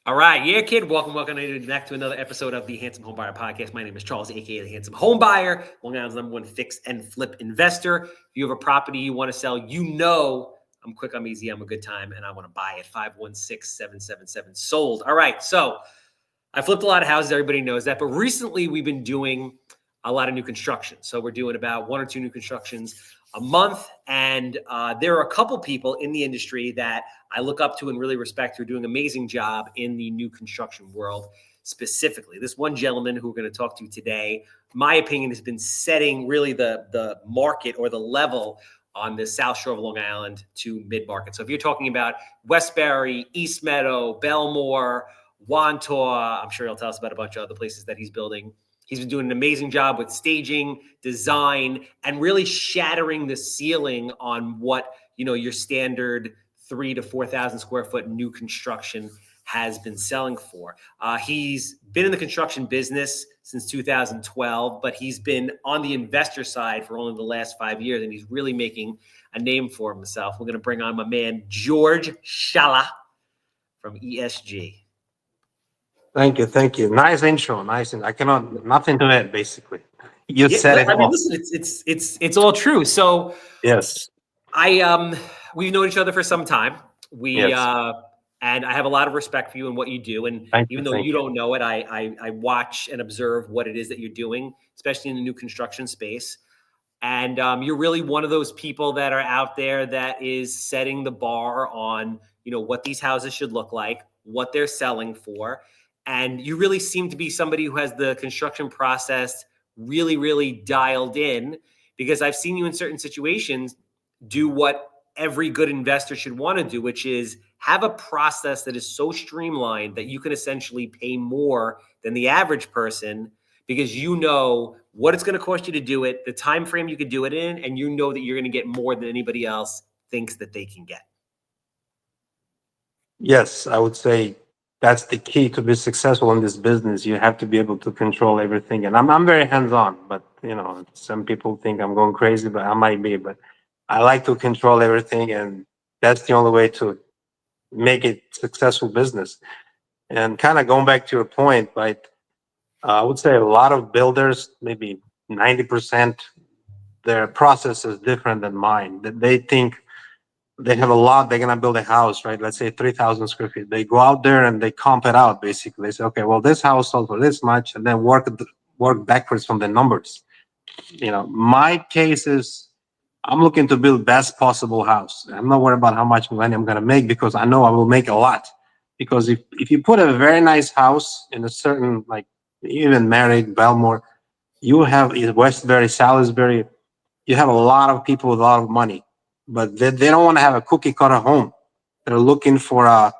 All right, yeah, kid. Welcome back to another episode of the Handsome Homebuyer Podcast. My name is Charles, aka the Handsome Homebuyer, Long Island's #1 fix and flip investor. If you have a property you want to sell, I'm quick, I'm easy, I'm a good time, and I want to buy it. 516-777 sold. All right, so I flipped a lot of houses. Everybody knows that, but recently we've been doing a lot of new construction. So we're doing about 1 or 2 new constructions a month, and there are a couple people in the industry that I look up to and really respect who are doing an amazing job in the new construction world specifically. This one gentleman who we're going to talk to today, my opinion, has been setting really the market or the level on the South Shore of Long Island to mid-market. So if you're talking about Westbury, East Meadow, Belmore, Wantaw, I'm sure he'll tell us about a bunch of other places that he's building. He's been doing an amazing job with staging, design, and really shattering the ceiling on what, your standard 3,000 to 4,000 square foot new construction has been selling for. He's been in the construction business since 2012, but he's been on the investor side for only the last 5 years, and he's really making a name for himself. We're going to bring on my man, George Shala from ESG. Thank you. Nice intro. I cannot nothing to add. Basically, you said it all. Listen, it's all true. So yes, we've known each other for some time. Yes. And I have a lot of respect for you and what you do. And even though you don't know it, I watch and observe what it is that you're doing, especially in the new construction space. And you're really one of those people that are out there that is setting the bar on, what these houses should look like, what they're selling for. And you really seem to be somebody who has the construction process really, really dialed in, because I've seen you in certain situations do what every good investor should want to do, which is have a process that is so streamlined that you can essentially pay more than the average person, because you know what it's going to cost you to do it, the time frame you could do it in, and you know that you're going to get more than anybody else thinks that they can get. Yes, I would say that's the key to be successful in this business. You have to be able to control everything. And I'm very hands-on, but some people think I'm going crazy, but I might be. But I like to control everything, and that's the only way to make it successful business. And kind of going back to your point, right? I would say a lot of builders, maybe 90%, their process is different than mine. They think they have a lot, they're gonna build a house, right? Let's say 3,000 square feet. They go out there and they comp it out. Basically, they say, okay, well, this house sold for this much, and then work backwards from the numbers. My case is I'm looking to build best possible house. I'm not worried about how much money I'm gonna make, because I know I will make a lot. Because if you put a very nice house in a certain, like, even Merrick, Belmore, you have Westbury, Salisbury, you have a lot of people with a lot of money, but they don't want to have a cookie cutter home. They're looking for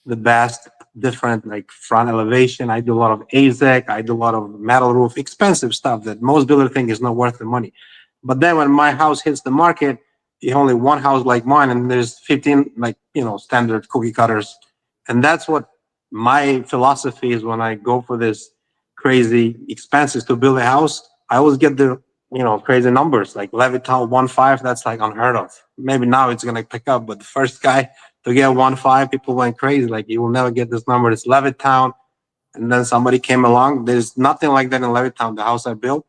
the best, different, like, front elevation. I do a lot of AZEC. I do a lot of metal roof, expensive stuff that most builders think is not worth the money. But then when my house hits the market, you have only one house like mine, and there's 15, like, standard cookie cutters. And that's what my philosophy is when I go for this crazy expenses to build a house. I always get the crazy numbers like Levittown 1.5. That's like unheard of. Maybe now it's gonna pick up, but the first guy to get 1.5, people went crazy. Like, you will never get this number. It's Levittown. And then somebody came along. There's nothing like that in Levittown, the house I built,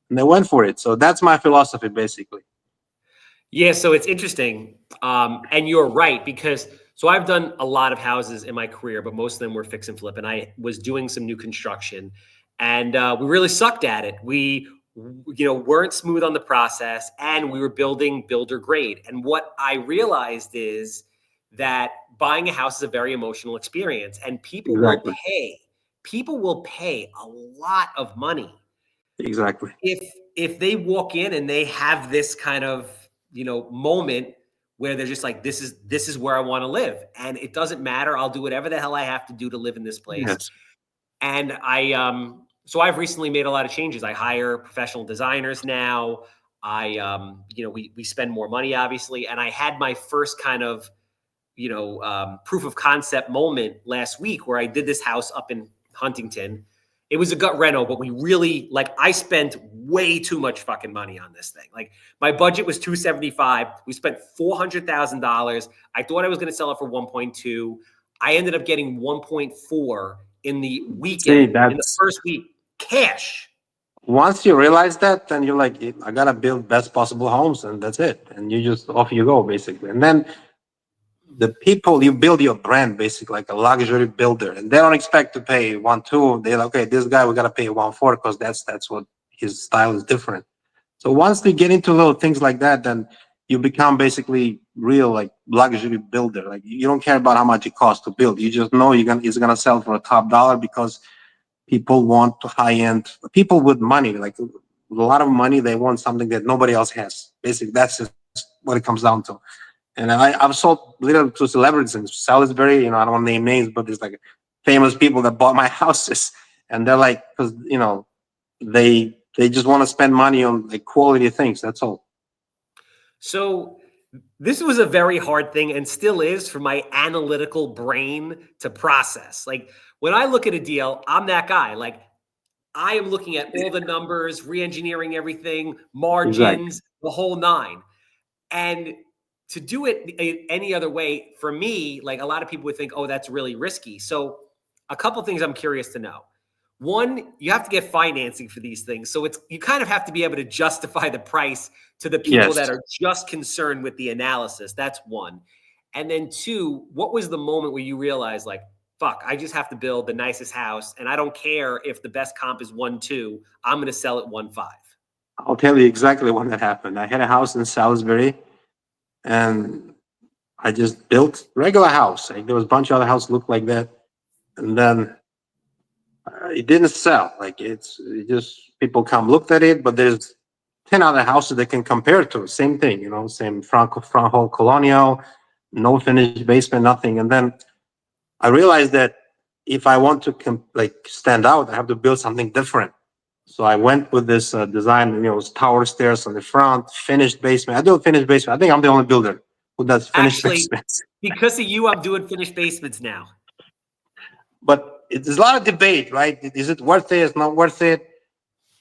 and they went for it. So that's my philosophy, basically. Yeah, so it's interesting. And you're right, because so I've done a lot of houses in my career, but most of them were fix and flip. And I was doing some new construction, and we really sucked at it. We weren't smooth on the process, and we were building builder grade. And what I realized is that buying a house is a very emotional experience, and people will pay a lot of money. Exactly. If they walk in and they have this kind of moment where they're just like, this is where I want to live, and it doesn't matter, I'll do whatever the hell I have to do to live in this place. Yes. And so I've recently made a lot of changes. I hire professional designers now. We spend more money, obviously, and I had my first kind of proof of concept moment last week, where I did this house up in Huntington. It was a gut reno, but we really, I spent way too much fucking money on this thing. Like, my budget was $275. We spent $400,000. I thought I was going to sell it for 1.2. I ended up getting 1.4 in the See, weekend, in the that's first week, cash. once you realize that, then you're like, I gotta build best possible homes, and that's it. And you just off you go, basically. And then the people, you build your brand basically like a luxury builder, and they don't expect to pay 1.2. They're like, okay, this guy we gotta pay 1.4 because that's what his style is different. So once they get into little things like that, then you become basically real like luxury builder. Like you don't care about how much it costs to build. You just know it's gonna sell for a top dollar because people want high end people with money, like a lot of money. They want something that nobody else has. Basically, that's just what it comes down to. And I've sold little to celebrities in Salisbury. I don't want to name names, but there's like famous people that bought my houses, and they're like, because they just want to spend money on like quality things. That's all. So this was a very hard thing and still is for my analytical brain to process. Like when I look at a deal, I'm that guy. Like I am looking at all the numbers, re-engineering everything, Exactly. margins, the whole nine. And to do it any other way, for me, like a lot of people would think, oh, that's really risky. So a couple things I'm curious to know. One, you have to get financing for these things. So you kind of have to be able to justify the price to the people that Yes. are just concerned with the analysis. That's one. And then two, what was the moment where you realized like, fuck, I just have to build the nicest house and I don't care if the best comp is 1.2, I'm going to sell it 1.5. I'll tell you exactly when that happened. I had a house in Salisbury, and I just built regular house. Like there was a bunch of other houses look like that, and then it didn't sell. Like it just people come looked at it, but there's 10 other houses they can compare to. Same thing, same front hall colonial, no finished basement, nothing. And then I realized that if I want to like stand out, I have to build something different. So I went with this design, tower stairs on the front, finished basement. I do a finished basement. I think I'm the only builder who does finished Actually, basements. because of you, I'm doing finished basements now. But there's a lot of debate, right? Is it worth it? It's not worth it.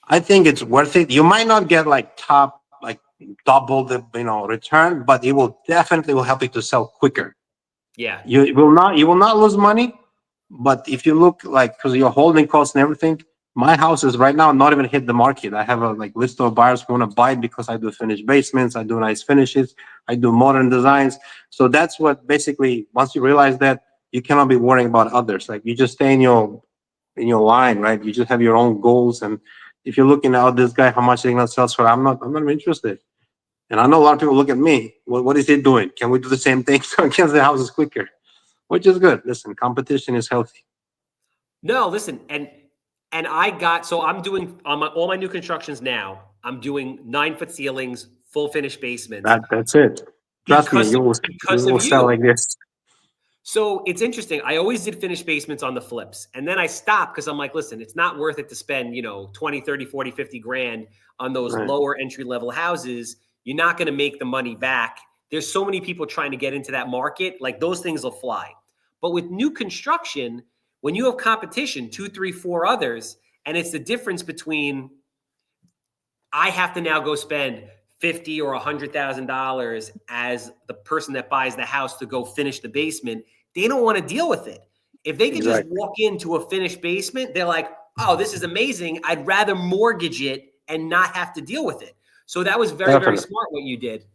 I think it's worth it. You might not get like like double the return, but it will definitely will help you to sell quicker. Yeah. You will not lose money, but if you look like because your holding costs and everything, my house is right now not even hit the market. I have a like list of buyers who want to buy it because I do finished basements, I do nice finishes, I do modern designs. So that's what basically once you realize that you cannot be worrying about others. Like you just stay in your line, right? You just have your own goals, and if you're looking at this guy, how much they're gonna sell for, I'm not interested. And I know a lot of people look at me. What is he doing? Can we do the same thing so against the houses quicker? Which is good. Listen, competition is healthy. No, listen, and I'm doing on all my new constructions now. I'm doing 9-foot ceilings, full finished basements That's it. Trust me, because you of will because you of will sell you. like this. So it's interesting. I always did finished basements on the flips. And then I stopped because I'm like, listen, it's not worth it to spend, 20, 30, 40, 50 grand on those Right. lower entry level houses. You're not going to make the money back. There's so many people trying to get into that market. Like those things will fly. But with new construction, when you have competition, 2, 3, 4 others, and it's the difference between I have to now go spend 50 or $100,000 as the person that buys the house to go finish the basement. They don't want to deal with it. If they could just Exactly. walk into a finished basement, they're like, oh, this is amazing. I'd rather mortgage it and not have to deal with it. So that was very, very Definitely. smart what you did.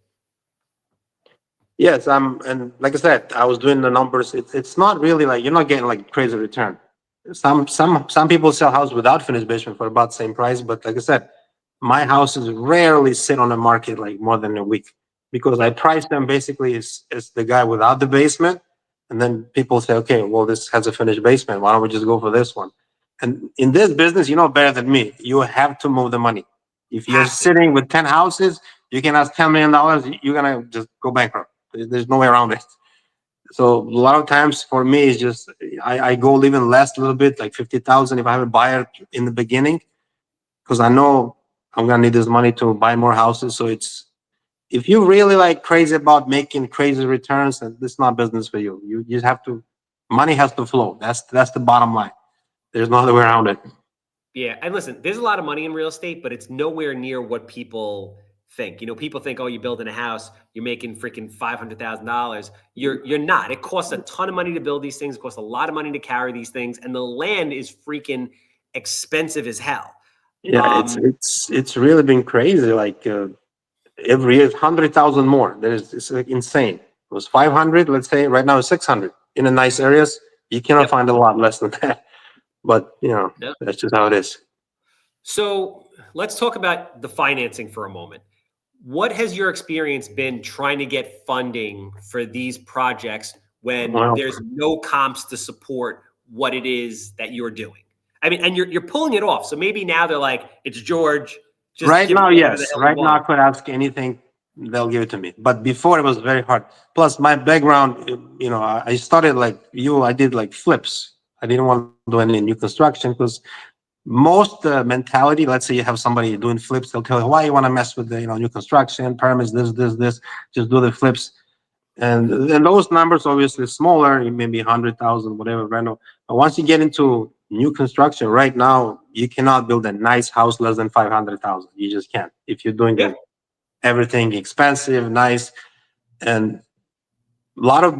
Yes, and like I said, I was doing the numbers. It's not really like you're not getting like crazy return. Some people sell house without finished basement for about the same price, but like I said, my houses rarely sit on the market like more than a week because I Yep. price them basically as the guy without the basement, and then people say, okay, well this has a finished basement. Why don't we just go for this one? And in this business, you know better than me. You have to move the money. If you're Have to. sitting with 10 houses, you can ask $10 million. You're gonna just go bankrupt. There's no way around it. So a lot of times for me, it's just I go even less, a little bit, like 50,000 if I have a buyer in the beginning, because I know I'm gonna need this money to buy more houses. So it's if you really like crazy about making crazy returns, then this is not business for you. You just have to money has to flow. That's the bottom line. There's no other way around it. Yeah. And listen, there's a lot of money in real estate, but it's nowhere near what people think. People think, oh, you're building a house, you're making freaking $500,000. You're not. It costs a ton of money to build these things. It costs a lot of money to carry these things, and the land is freaking expensive as hell. Yeah, it's really been crazy. Like every year, 100,000 more. It's like insane. It was 500, let's say. Right now, it's 600. In the nice areas, you cannot Yep. find a lot less than that. But Yep. that's just how it is. So let's talk about the financing for a moment. What has your experience been trying to get funding for these projects when Well, there's no comps to support what it is that you're doing? I mean, and you're pulling it off. So maybe now they're like, it's George, just right give us now, whatever the yes. hell we Right now, I want. could ask anything, they'll give it to me. But before, it was very hard. Plus, my background, I started like you. I did like flips. I didn't want to do any new construction because most mentality. Let's say you have somebody doing flips, they'll tell you why you want to mess with the new construction permits. This. Just do the flips. And those numbers obviously smaller, maybe 100,000, whatever rental. But once you get into new construction, right now you cannot build a nice house less than 500,000. You just can't. If you're doing Yeah. everything expensive, nice, and a lot of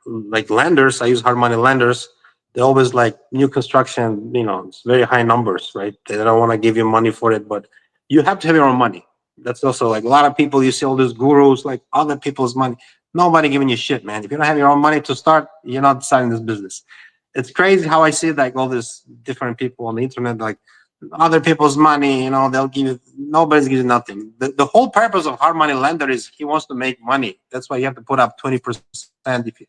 like lenders. I use hard money lenders. They always like new construction. It's very high numbers, right? They don't want to give you money for it, but you have to have your own money. That's also like a lot of people. You see all these gurus, like other people's money. Nobody giving you shit, man. If you don't have your own money to start, you're not starting this business. It's crazy how I see like all these different people on the internet, like other people's money. They'll give you. Nobody's giving nothing. The whole purpose of hard money lender is he wants to make money. That's why you have to put up 20%. If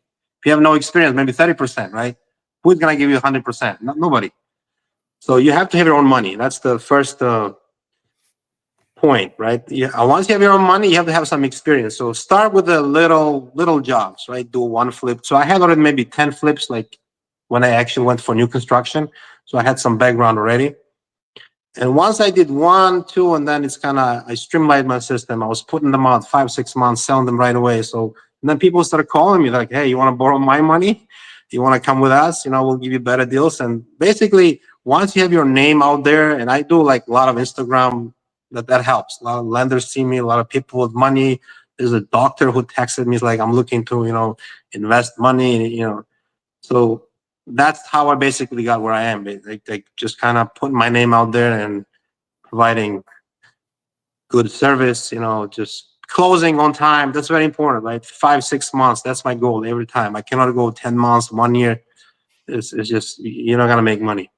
you have no experience, maybe 30%, right? Who's gonna give you 100%? Nobody. So you have to have your own money. That's the first point, right? Once you have your own money, you have to have some experience. So start with the little jobs, right? Do one flip. So I had already maybe 10 flips, like when I actually went for new construction. So I had some background already. And once I did 1, 2, and then I streamlined my system. I was putting them out 5, 6 months, selling them right away. So and then people started calling me like, "Hey, you want to borrow my money? You want to come with us? We'll give you better deals." And basically, once you have your name out there, and I do like a lot of Instagram, that helps. A lot of lenders see me. A lot of people with money. There's a doctor who texted me, he's like, "I'm looking to invest money." So that's how I basically got where I am. Like just kind of putting my name out there and providing good service, just closing on time. That's very important, right? 5, 6 months. That's my goal every time. I cannot go 10 months, 1 year. It's just, you're not going to make money.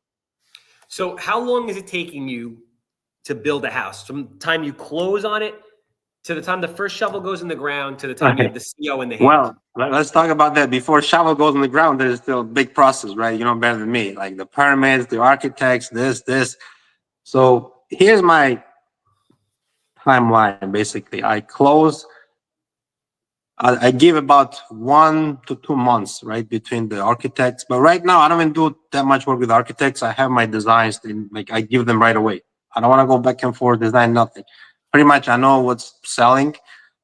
So how long is it taking you to build a house from the time you close on it to the time the first shovel goes in the ground to the time you have Okay. the CO in the hand? Well, let's talk about that. Before shovel goes on the ground, there's still a big process, right? You know better than me. Like the permits, the architects, this. So here's my timeline. Basically, I give about 1 to 2 months, right, between the architects. But right now, I don't even do that much work with architects. I have my designs, like I give them right away. I don't want to go back and forth, design nothing. Pretty much, I know what's selling.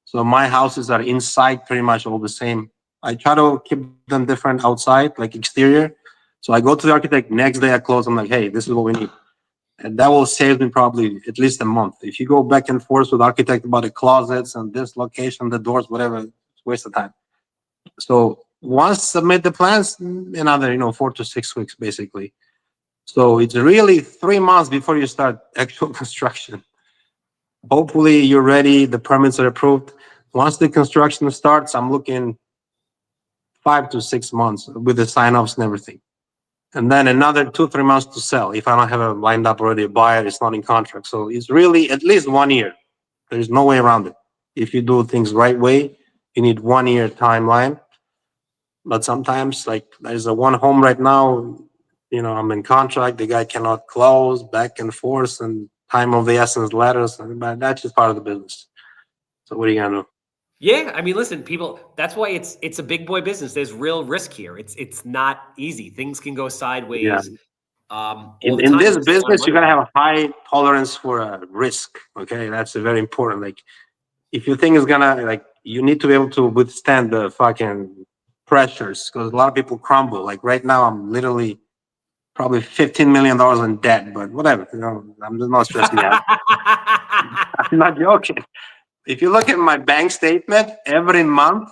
So my houses are inside, pretty much all the same. I try to keep them different outside, like exterior. So I go to the architect. Next day, I close. I'm like, hey, this is what we need. And that will save me probably at least a month. If you go back and forth with architect about the closets and this location, the doors, whatever, it's a waste of time. So once submit the plans, another 4 to 6 weeks basically. So it's really 3 months before you start actual construction. Hopefully you're ready, the permits are approved. Once the construction starts, I'm looking 5 to 6 months with the sign-offs and everything. And then another 2, 3 months to sell. If I don't have a lined up already a buyer, it's not in contract. So it's really at least 1 year. There's no way around it. If you do things right way, you need 1 year timeline. But sometimes, like there's a one home right now, I'm in contract. The guy cannot close, back and forth, and time of the essence letters. But that's just part of the business. So what are you gonna do? Yeah, I mean, listen, people. That's why it's a big boy business. There's real risk here. It's not easy. Things can go Yeah. sideways all the In time. this There's a lot of business, you money gotta there. have a high tolerance for risk. Okay, that's very important. Like if you think it's gonna like, you need to be able to withstand the fucking pressures because a lot of people crumble. Like right now, I'm literally probably $15 million in debt, but whatever. I'm just not stressing me out. I'm not joking. If you look at my bank statement, every month,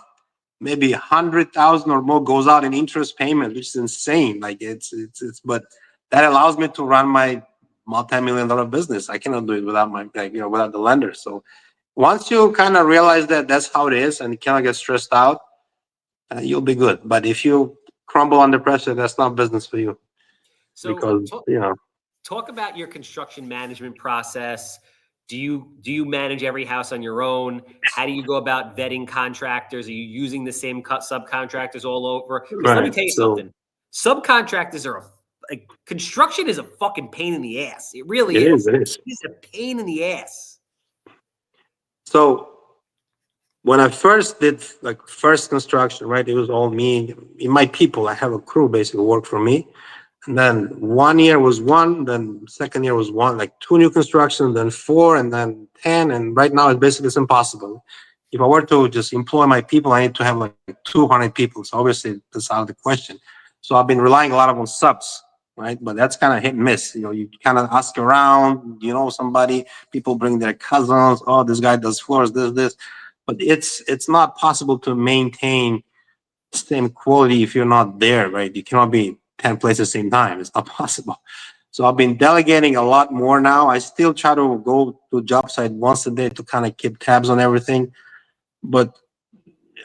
maybe 100,000 or more goes out in interest payment, which is insane. Like but that allows me to run my multi-million-dollar business. I cannot do it without without the lender. So once you kind of realize that that's how it is and you cannot get stressed out, you'll be good. But if you crumble under pressure, that's not business for you So because, talk about your construction management process. Do you manage every house on your own? How do you go about vetting contractors? Are you using the same subcontractors all over? Because let me right. tell you So something. Subcontractors are construction is a fucking pain in the ass. It really it is, is. it is. It's a pain in the ass. So when I first did like first construction, right, it was all me, my people. I have a crew basically work for me. And then 1 year was one, then second year was one, like 2 new construction, then 4, and then 10. And right now it's impossible. If I were to just employ my people, I need to have like 200 people. So obviously that's out of the question. So I've been relying a lot on subs, right? But that's kind of hit and miss. You kind of ask around, somebody, people bring their cousins. Oh, this guy does floors, this. But it's not possible to maintain same quality if you're not there, right? You cannot be 10 places at the same time. It's not possible. So I've been delegating a lot more now. I still try to go to job site once a day to kind of keep tabs on everything. But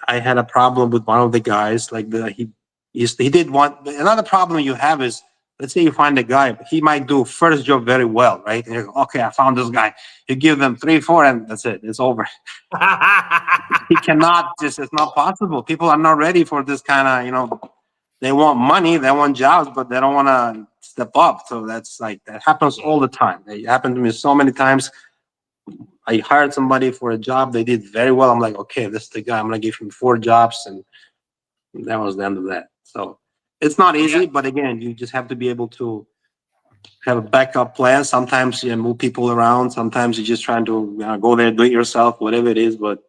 I had a problem with one of the guys. Like he did one. Another problem you have is, let's say you find a guy, he might do first job very well, right? And you're like, okay, I found this guy. You give them 3, 4, and that's it. It's over. He cannot. It's not possible. People are not ready for this kind of, they want money, they want jobs, but they don't want to step up. So that happens all the time. It happened to me so many times. I hired somebody for a job, they did very well. I'm like, okay, this is the guy. I'm gonna give him 4 jobs, and that was the end of that. So it's not easy, but again, you just have to be able to have a backup plan. Sometimes you move people around. Sometimes you're just trying to go there, do it yourself, whatever it is. But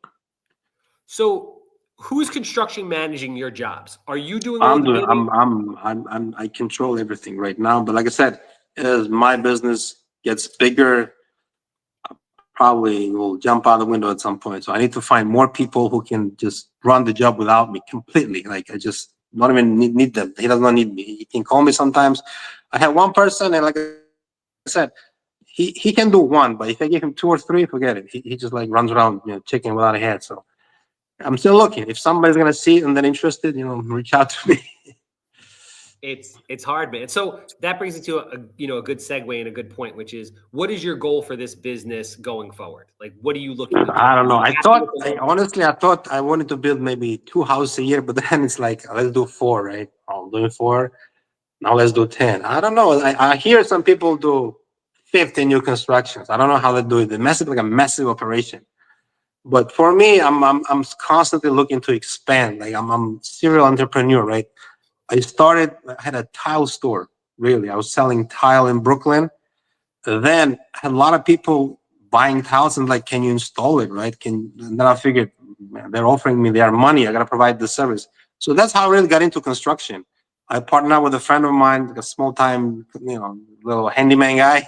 So who's construction managing your jobs? Are you doing all I'm the doing. bidding? I control everything right now. But like I said, as my business gets bigger, probably will jump out the window at some point. So I need to find more people who can just run the job without me completely. Like I just not even need them. He does not need me. He can call me sometimes. I have one person, and like I said, he can do one, but if I give him 2 or 3, forget it. He just like runs around, chicken without a head. So I'm still looking. If somebody's gonna see it and they're interested, reach out to me. It's hard, man. So that brings it to a good segue and a good point, which is, what is your goal for this business going forward? Like, what are you looking to do? I don't know. Are you happy with the level? Honestly, I thought I wanted to build maybe 2 houses a year, but then it's like, let's do 4, right? I'm doing 4. Now let's do 10. I don't know. I hear some people do 50 new constructions. I don't know how they do it. They mess it like a massive operation. But for me, I'm constantly looking to expand. Like I'm serial entrepreneur, right? I had a tile store. Really, I was selling tile in Brooklyn. Then I had a lot of people buying tiles and like, can you install it, right? And then I figured, man, they're offering me their money. I gotta provide the service. So that's how I really got into construction. I partnered with a friend of mine, like a small time, little handyman guy.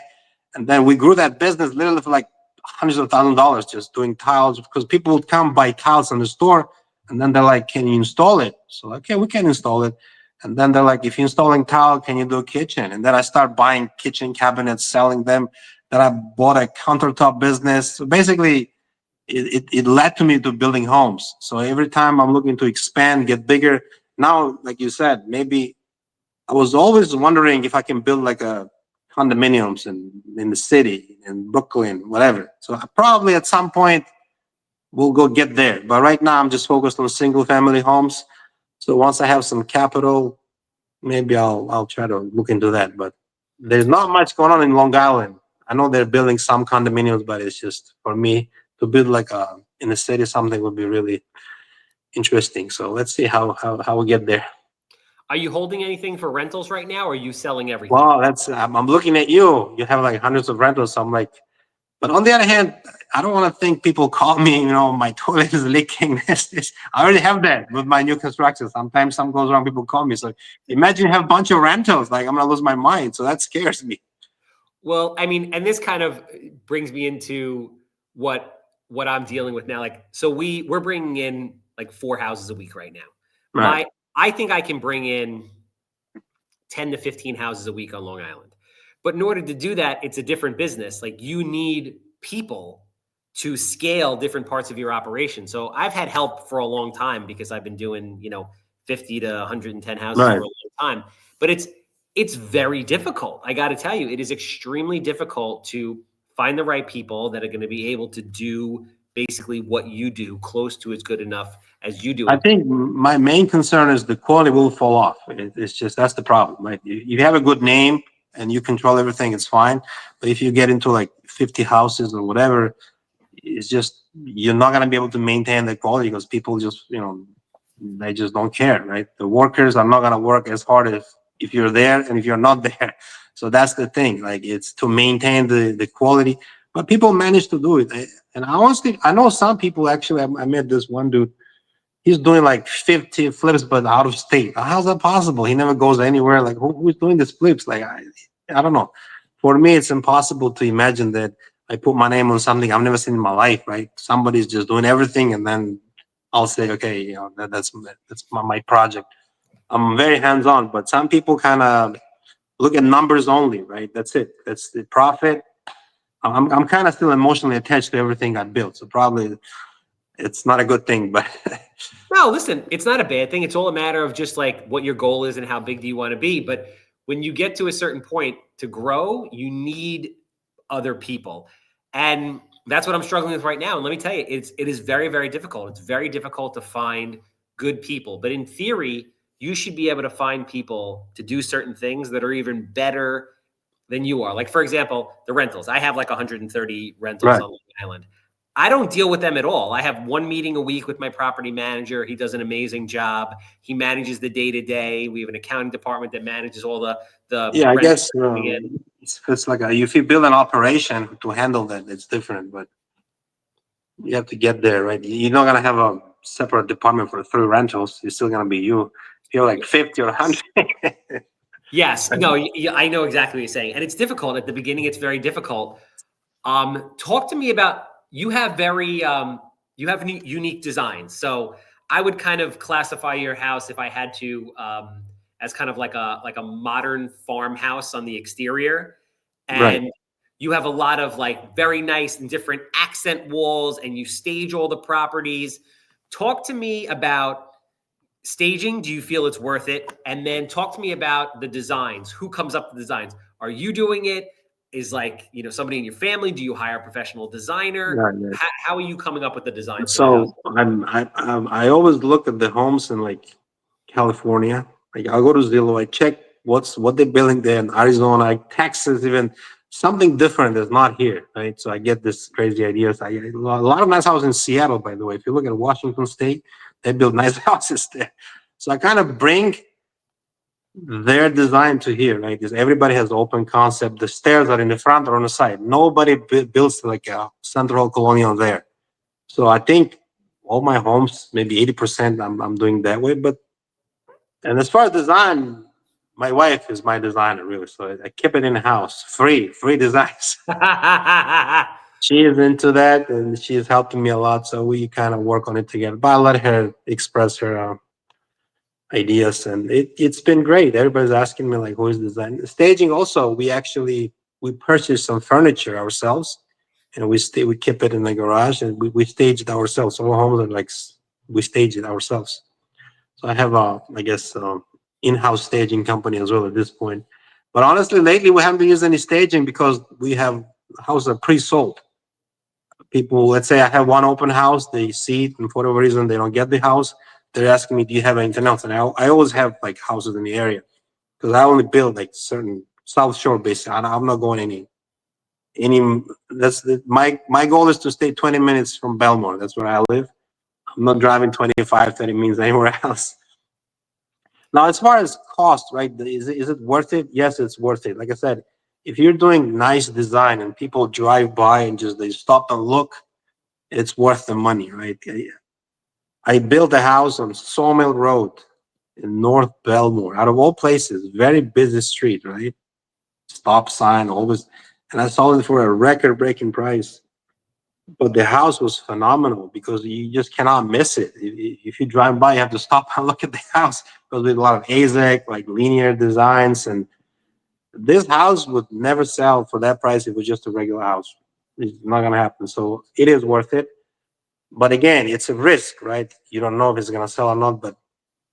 And then we grew that business literally for like hundreds of $1,000s just doing tiles, because people would come buy tiles in the store. And then they're like, can you install it? So, okay, we can install it. And then they're like, if you're installing tile, can you do a kitchen? And then I start buying kitchen cabinets, selling them. Then I bought a countertop business. So basically, it led to me to building homes. So every time I'm looking to expand, get bigger. Now, like you said, maybe I was always wondering if I can build like a condominiums in the city, in Brooklyn, whatever. So I probably at some point we'll go get there. But right now I'm just focused on single family homes. So once I have some capital, maybe I'll try to look into that. But there's not much going on in Long Island. I know they're building some condominiums, but it's just for me to build like in the city something would be really interesting. So let's see how we get there. Are you holding anything for rentals right now, or are you selling everything? Wow, I'm looking at you. You have like hundreds of rentals. So I'm like, but on the other hand, I don't want to think people call me, my toilet is leaking. I already have that with my new construction. Sometimes some goes wrong, people call me. So imagine you have a bunch of rentals, like I'm gonna lose my mind. So that scares me. Well, I mean, and this kind of brings me into what I'm dealing with now. Like, so we're bringing in like 4 houses a week right now. Right. I think I can bring in 10 to 15 houses a week on Long Island. But in order to do that, it's a different business. Like, you need people to scale different parts of your operation. So I've had help for a long time because I've been doing, 50 to 110 houses Right. for a long time. But it's very difficult. I got to tell you, it is extremely difficult to find the right people that are going to be able to do basically what you do, close to as good enough as you do I it. think my main concern is the quality will fall off. It's just, that's the problem, right? You have a good name and you control everything, it's fine. But if you get into like 50 houses or whatever, it's just, you're not going to be able to maintain the quality because people just, they just don't care, right? The workers are not going to work as hard if you're there and if you're not there. So that's the thing. Like, it's to maintain the quality, but people manage to do it. And honestly, I know some people actually. I met this one dude. He's doing like 50 flips, but out of state. How's that possible? He never goes anywhere. Like, who's doing these flips? Like, I don't know. For me, it's impossible to imagine that I put my name on something I've never seen in my life, right? Somebody's just doing everything, and then I'll say, okay, that's my project. I'm very hands-on, but some people kind of look at numbers only, right? That's it. That's the profit. I'm kind of still emotionally attached to everything I built, so probably it's not a good thing, but No, listen, it's not a bad thing. It's all a matter of just like what your goal is and how big do you want to be. But when you get to a certain point to grow, you need other people. And that's what I'm struggling with right now. And let me tell you, it is very, very difficult. It's very difficult to find good people. But in theory, you should be able to find people to do certain things that are even better than you are. Like, for example, the rentals. I have like 130 rentals right. on Long Island. I don't deal with them at all. I have one meeting a week with my property manager. He does an amazing job. He manages the day to day. We have an accounting department that manages all the Yeah, I rent guess coming in. it's like if you build an operation to handle that, it's different, but you have to get there, right? You're not gonna have a separate department for 3 rentals. It's still gonna be you. If you're like 50 or 100. Yes, no, I know exactly what you're saying, and it's difficult at the beginning. It's very difficult. Talk to me about you have unique designs. So I would kind of classify your house if I had to as kind of like a modern farmhouse on the exterior, Right. and you have a lot of like very nice and different accent walls, and you stage all the properties. Talk to me about staging. Do you feel it's worth it? And then talk to me about the designs. Who comes up with the designs? Are you doing it? Is like, somebody in your family? Do you hire a professional designer? Right, right. How are you coming up with the designs for the house? So I always look at the homes in like California. Like, I'll go to Zillow, I check what they're building there in Arizona, like Texas, even something different that's not here, right? So I get this crazy ideas. A lot of nice houses in Seattle, by the way. If you look at Washington State, they build nice houses there. So I kind of bring their design to here, right? Because everybody has open concept. The stairs are in the front or on the side. Nobody builds like a central colonial there. So I think all my homes, maybe 80%, I'm doing that way. But and as far as design, my wife is my designer, really. So I keep it in the house, free designs. She is into that, and she is helping me a lot. So we kind of work on it together. But I let her express her ideas, and it's been great. Everybody's asking me like, who is designing staging? Also, we purchased some furniture ourselves, and we keep it in the garage, and we stage it ourselves. All homes are like we stage it ourselves. So I have I guess in-house staging company as well at this point. But honestly, lately we haven't used any staging because we have houses are pre-sold. People, let's say I have one open house, they see it, and for whatever reason they don't get the house. They're asking me, "Do you have anything else?" And I always have like houses in the area because I only build like certain South Shore basically. I'm not going any. My goal is to stay 20 minutes from Belmore. That's where I live. I'm not driving 25, 30 minutes anywhere else. Now, as far as cost, right? Is it worth it? Yes, it's worth it. Like I said, if you're doing nice design and people drive by and just they stop and look, it's worth the money, right? I built a house on Sawmill Road in North Belmore, out of all places, very busy street, right? Stop sign, always, and I sold it for a record-breaking price. But the house was phenomenal because you just cannot miss it. If you drive by, you have to stop and look at the house because with a lot of AZEC, like linear designs. And this house would never sell for that price if it was just a regular house. It's not going to happen. So it is worth it. But again, it's a risk, right? You don't know if it's going to sell or not. But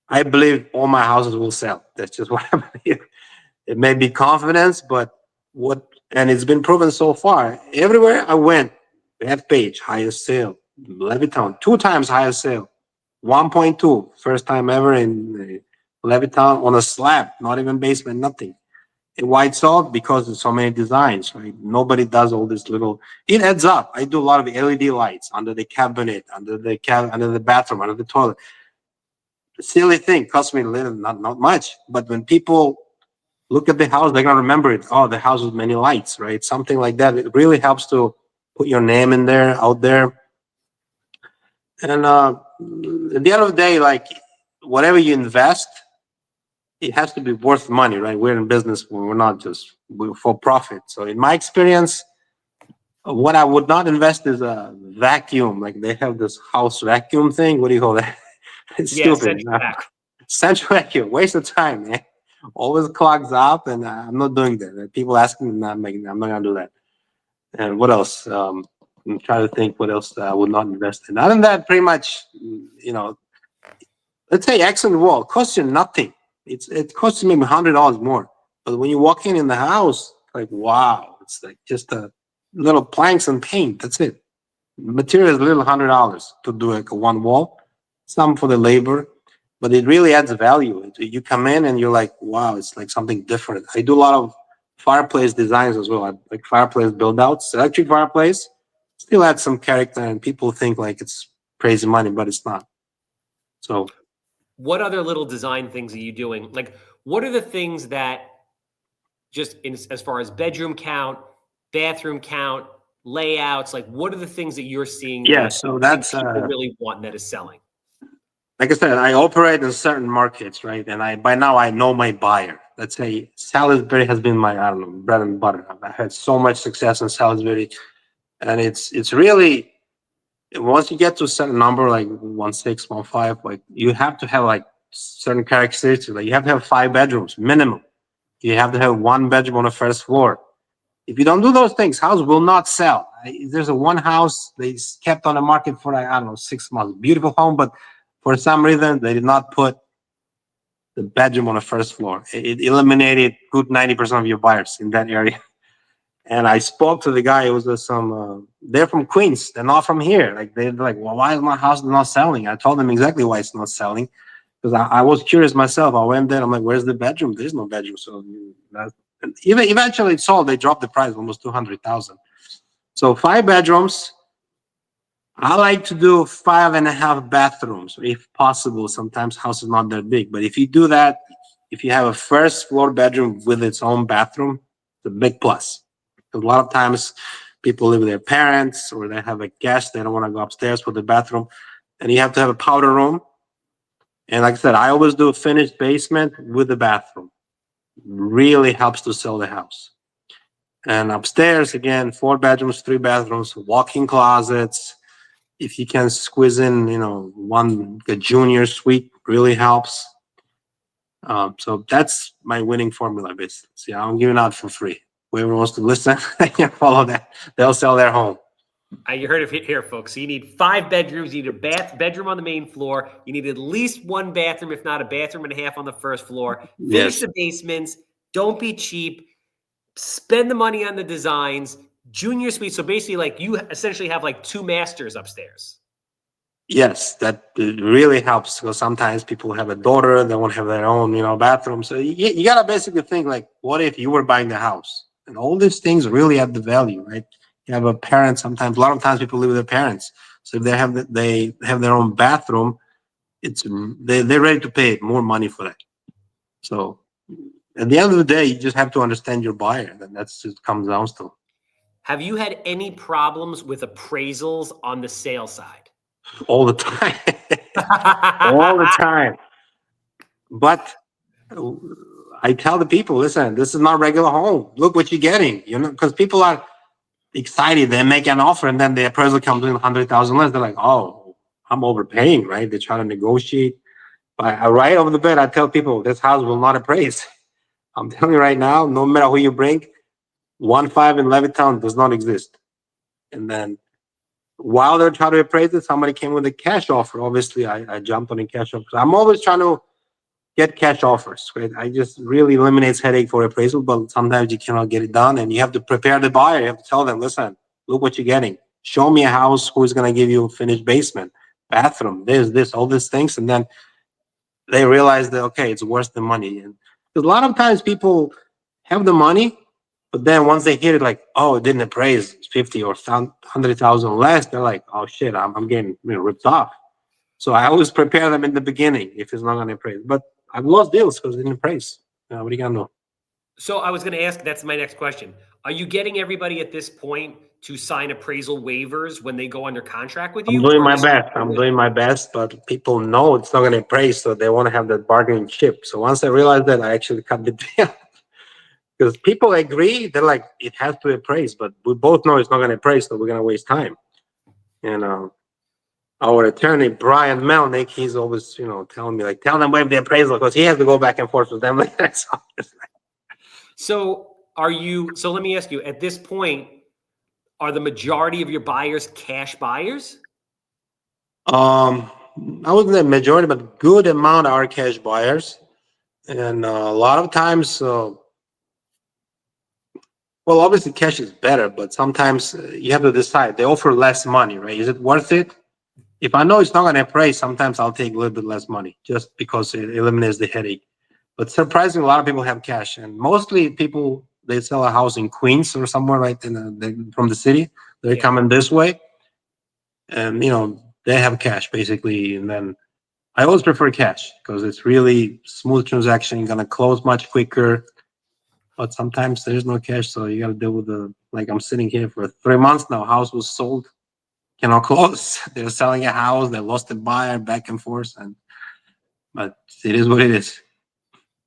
I believe all my houses will sell. That's just what I believe. It may be confidence, but and it's been proven so far. Everywhere I went, Page, highest sale. Levittown, 2 times highest sale. 1.2, first time ever in Levittown on a slab, not even basement, nothing. In White Salt, because there's so many designs, right? Nobody does all this little. It adds up. I do a lot of LED lights under the cabinet, under the bathroom, under the toilet. Silly thing, cost me a little, not much. But when people look at the house, they're gonna remember it. Oh, the house with many lights, right? Something like that. It really helps to put your name in there, out there. And at the end of the day, like whatever you invest, it has to be worth money, right? We're in business, we're not just for profit. So in my experience, what I would not invest is a vacuum. Like they have this house vacuum thing. What do you call that? It's Yeah, stupid. central vac. Central vacuum, waste of time, man. Always clogs up, and I'm not doing that. People ask me, I'm not gonna do that. And what else? I'm trying to think what else I would not invest in. Other than that, pretty much, let's say accent wall costs you nothing. It costs you maybe $100 more. But when you walk in the house, like wow, it's like just a little planks and paint. That's it. Material is a little $100 to do like a one wall. Some for the labor, but it really adds value. You come in and you're like, wow, it's like something different. I do a lot of fireplace designs as well. I like fireplace build outs, electric fireplace. Still adds some character, and people think like it's crazy money, but it's not. So What other little design things are you doing? Like, what are the things that just as far as bedroom count, bathroom count, layouts, like what are the things that you're seeing yeah, that so you think that's people really want and that is selling? like I said, I operate in certain markets, right? And I by now I know my buyer. Let's say Salisbury has been my I don't know bread and butter. I've had so much success in Salisbury, and it's really once you get to a certain number like 1.6, 1.5, like you have to have like certain characteristics. Like you have to have 5 bedrooms minimum. You have to have 1 bedroom on the first floor. If you don't do those things, house will not sell. There's a one house they kept on the market for like, I don't know 6 months. Beautiful home, but for some reason they did not put the bedroom on the first floor. It eliminated good 90% of your buyers in that area. And I spoke to the guy. It was they're from Queens. They're not from here. Like they're like, well, why is my house not selling? I told them exactly why it's not selling because I was curious myself. I went there. I'm like, where's the bedroom? There's no bedroom. So even eventually it sold. They dropped the price almost 200,000. So 5 bedrooms. I like to do 5.5 bathrooms if possible. Sometimes house is not that big, but if you do that, if you have a first floor bedroom with its own bathroom, it's a big plus. A lot of times people live with their parents or they have a guest, they don't want to go upstairs for the bathroom, and you have to have a powder room. And like I said, I always do a finished basement with the bathroom. Really helps to sell the house. And upstairs, again, 4 bedrooms, 3 bathrooms, walk-in closets. If you can squeeze in, a junior suite, really helps. So that's my winning formula, basically. See, I'm giving out for free. Whoever wants to listen, they can follow that. They'll sell their home. You heard it here, folks. So you need 5 bedrooms. You need a bedroom on the main floor. You need at least 1 bathroom, if not a bathroom and a half on the first floor. Finish Yes. the basements. Don't be cheap. Spend the money on the designs. Junior suite. So basically, like you essentially have like 2 masters upstairs. Yes, that really helps because sometimes people have a daughter, they want to have their own, bathroom. So you gotta basically think like, what if you were buying the house? And all these things really add the value, right? You have a parent. Sometimes, a lot of times, people live with their parents. So if they have their own bathroom, they're ready to pay more money for that. So at the end of the day, you just have to understand your buyer. That's just comes down to. Have you had any problems with appraisals on the sale side? All the time. All the time. But I tell the people, listen, this is not regular home. Look what you're getting, because people are excited. They make an offer, and then the appraisal comes in 100,000 less. They're like, "Oh, I'm overpaying," right? They try to negotiate. But right over the bed, I tell people this house will not appraise. I'm telling you right now, no matter who you bring, 1.5 in Levittown does not exist. And then while they're trying to appraise it, somebody came with a cash offer. Obviously, I jumped on a cash offer. I'm always trying to get cash offers, right? I just really eliminates headache for appraisal, but sometimes you cannot get it done, and you have to prepare the buyer. You have to tell them, listen, look what you're getting. Show me a house who's going to give you a finished basement, bathroom, this, all these things, and then they realize that okay, it's worth the money. And a lot of times people have the money, but then once they hear it, like, oh, it didn't appraise, it's 50 or 100,000 less, they're like, oh shit, I'm getting ripped off. So I always prepare them in the beginning if it's not going to appraise. But I've lost deals because it didn't appraise. What are you gonna do? So I was going to ask, that's my next question. Are you getting everybody at this point to sign appraisal waivers when they go under contract with I'm you? doing Or my are you best. I'm doing my best, but people know it's not going to appraise, so they want to have that bargaining chip. So once I realize that, I actually cut the deal because people agree. They're like, it has to appraise, but we both know it's not going to appraise, so we're going to waste time. And our attorney Brian Melnick, he's always telling me like, tell them waive the appraisal because he has to go back and forth with them. Like that's So so let me ask you, at this point, are the majority of your buyers cash buyers? I wouldn't say majority, but good amount are cash buyers, and a lot of times, well, obviously cash is better, but sometimes you have to decide. They offer less money, right? Is it worth it? If I know it's not going to appraise, sometimes I'll take a little bit less money just because it eliminates the headache. But surprisingly, a lot of people have cash, and mostly people they sell a house in Queens or somewhere right from the city. They're Yeah. coming this way, and they have cash basically, and then I always prefer cash because it's really smooth transaction. You're gonna close much quicker. But sometimes there's no cash, so you gotta deal with like I'm sitting here for 3 months now. House was sold, cannot close. They're selling a house. They lost the buyer back and forth, but it is what it is.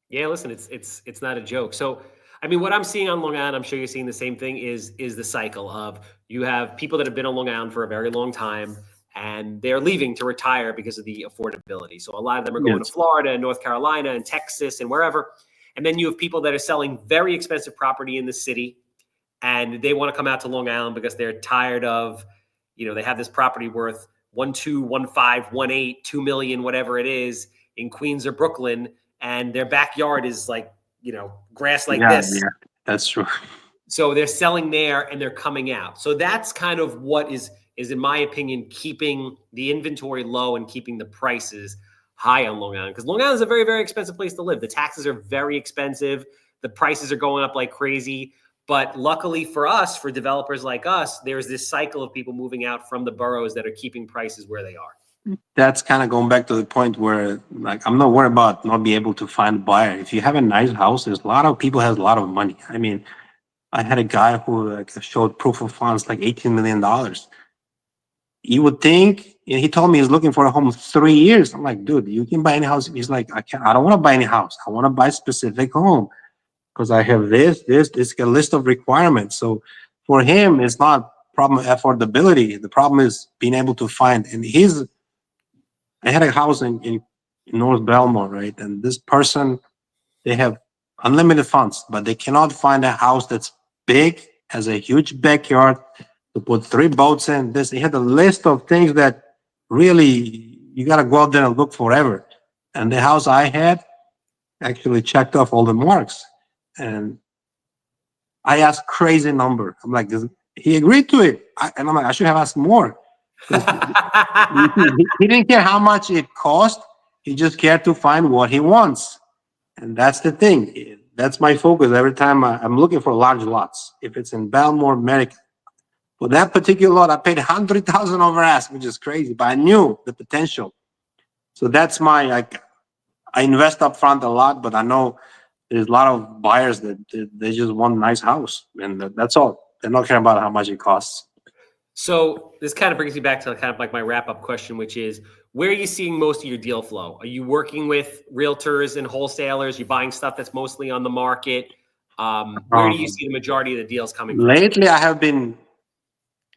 Yeah, listen, it's not a joke. So, I mean, what I'm seeing on Long Island, I'm sure you're seeing the same thing. Is the cycle of you have people that have been on Long Island for a very long time, and they're leaving to retire because of the affordability. So a lot of them are going to Yes. Florida and North Carolina and Texas and wherever. And then you have people that are selling very expensive property in the city, and they want to come out to Long Island because they're tired of, they have this property worth 1.2, 1.5, 1.8, 2 million, whatever it is, in Queens or Brooklyn, and their backyard is like, grass like Yeah, this. yeah, that's true. So they're selling there and they're coming out. So that's kind of what is in my opinion, keeping the inventory low and keeping the prices high on Long Island. Because Long Island is a very, very expensive place to live. The taxes are very expensive. The prices are going up like crazy. But luckily for us, for developers like us, there's this cycle of people moving out from the boroughs that are keeping prices where they are. That's kind of going back to the point where, like, I'm not worried about not being able to find a buyer. If you have a nice house, there's a lot of people has a lot of money. I mean, I had a guy who showed proof of funds like $18 million. You would think, he told me he's looking for a home 3 years. I'm like, dude, you can buy any house. He's like, I don't want to buy any house. I want to buy a specific home because I have this a list of requirements. So for him, it's not problem affordability. The problem is being able to find. And I had a house in North Belmore, right? And this person, they have unlimited funds, but they cannot find a house that's big, has a huge backyard to put 3 boats in. He had a list of things that really you got to go out there and look forever. And the house I had actually checked off all the marks. And I asked crazy number. I'm like, he agreed to it. And I'm like, I should have asked more. He didn't care how much it cost. He just cared to find what he wants. And that's the thing. That's my focus. Every time I'm looking for large lots. If it's in Belmore, Merrick, for that particular lot, I paid 100,000 over ask, which is crazy, but I knew the potential. So that's I invest up front a lot, but I know there's a lot of buyers that they just want a nice house, and that's all. They're not caring about how much it costs. So this kind of brings me back to kind of like my wrap-up question, which is, where are you seeing most of your deal flow? Are you working with realtors and wholesalers? You buying stuff that's mostly on the market? Where do you see the majority of the deals coming from? Lately, I have been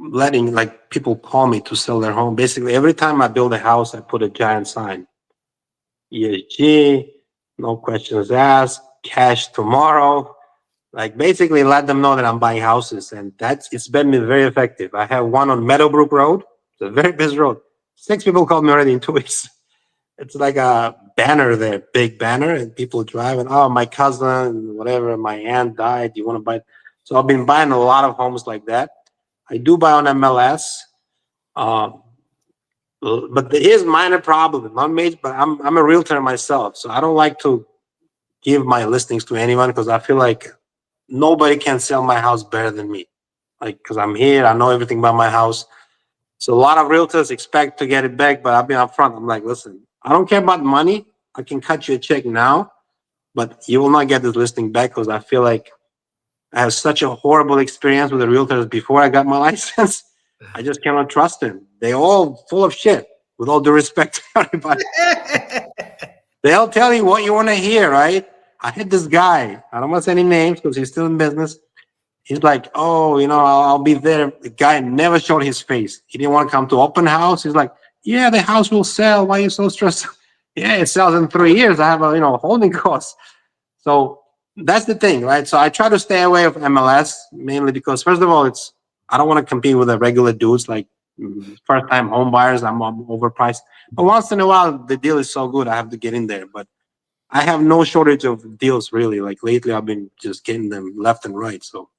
letting like people call me to sell their home. Basically, every time I build a house, I put a giant sign. ESG, no questions asked, cash tomorrow. Like basically let them know that I'm buying houses, and it's been very effective. I have one on Meadowbrook Road. It's a very busy road. 6 people called me already in 2 weeks. It's like a banner there, big banner, and people driving. Oh, my cousin, whatever, my aunt died. You want to buy? So I've been buying a lot of homes like that. I do buy on MLS, um, but there is minor problem, not major. But I'm a realtor myself, so I don't like to give my listings to anyone because I feel like nobody can sell my house better than me. Like, because I'm here, I know everything about my house. So a lot of realtors expect to get it back, but I've been upfront. I'm like, listen, I don't care about money. I can cut you a check now, but you will not get this listing back because I feel like I have such a horrible experience with the realtors before I got my license. I just cannot trust them. They're all full of shit, with all due respect to everybody. They'll tell you what you want to hear, right? I had this guy, I don't want to say any names because he's still in business. He's like, oh, I'll be there. The guy never showed his face. He didn't want to come to open house. He's like, yeah, the house will sell. Why are you so stressed? Yeah, it sells in 3 years. I have a, holding cost. So that's the thing, right? So I try to stay away from MLS mainly because first of all, I don't want to compete with the regular dudes like first time home buyers. I'm overpriced. But once in a while, the deal is so good, I have to get in there. But I have no shortage of deals really. Like lately, I've been just getting them left and right. So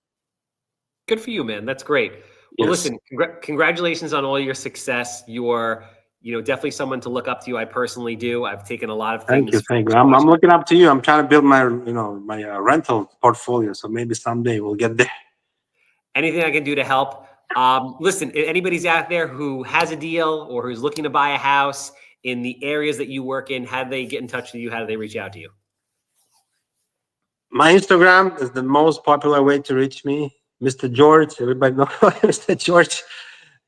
Good for you, man. That's great. Well, yes. listen, congratulations on all your success. You're, definitely someone to look up to. I personally do. I've taken a lot of Thank you, things. thank you. I'm looking up to you. I'm trying to build my, my rental portfolio. So maybe someday we'll get there. Anything I can do to help. Listen, if anybody's out there who has a deal or who's looking to buy a house in the areas that you work in, how do they get in touch with you? How do they reach out to you? My Instagram is the most popular way to reach me, Mr. George. Everybody knows Mr. George.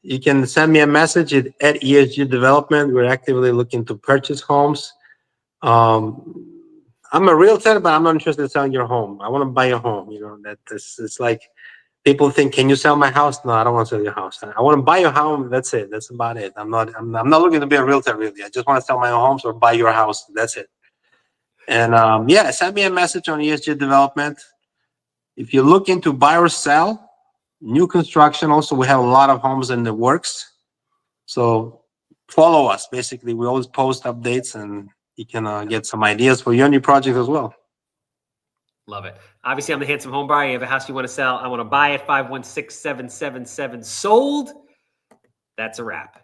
You can send me a message at ESG Development. We're actively looking to purchase homes. Um, I'm a realtor, but I'm not interested in selling your home. I want to buy your home. It's like people think, can you sell my house? No, I don't want to sell your house. I want to buy your home. That's it. That's about it. I'm not looking to be a realtor really. I just want to sell my own homes or buy your house. That's it. And yeah, send me a message on ESG Development. If you look into buy or sell, new construction, also we have a lot of homes in the works. So follow us. Basically, we always post updates, and you can get some ideas for your new project as well. Love it. Obviously, I'm the Handsome Home Buyer. You have a house you want to sell. I want to buy it. 516-777 sold. That's a wrap.